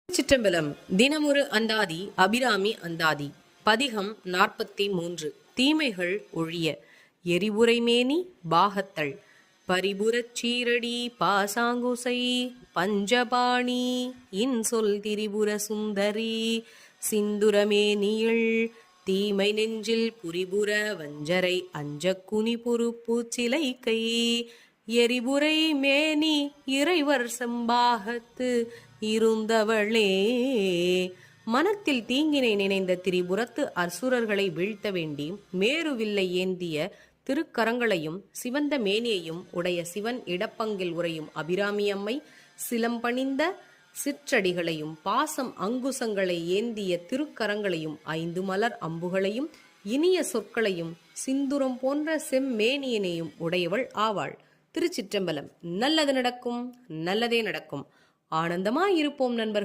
சிற்றம்பலம் தினமொரு அந்தாதி அபிராமி அந்தாதி பதிகம் 43 தீமைகள் ஒழிய எரிபுரைமேனி பாகத்தள் பரிபுரச் சீரடி பாசாங்குசை பஞ்சபாணி இன்சொல் திரிபுர சுந்தரி சிந்துரமேனியள் தீமை நெஞ்சில் புரிபுர வஞ்சரை அஞ்சக் குனி பொறுப்பு சிலை கை எரிபுரை மேனி இறைவர் செம்பாகத்து இருந்தவளே. மனத்தில் தீங்கினை நினைந்த திரிபுரத்து அசுரர்களை வீழ்த்த வேண்டி மேருவில்லை ஏந்திய திருக்கரங்களையும் சிவந்த மேனியையும் உடைய சிவன் இடப்பங்கில் உறையும் அபிராமி அம்மை சிலம்பணிந்த சிற்றடிகளையும் பாசம் அங்குசங்களை ஏந்திய திருக்கரங்களையும் 5 மலர் அம்புகளையும் இனிய சொற்களையும் சிந்துரம் போன்ற செம்மேனியனையும் உடையவள் ஆவாள். திருச்சிற்றம்பலம். நல்லது நடக்கும், நல்லதே நடக்கும். ஆனந்தமாயிருப்போம் நண்பர்கள்.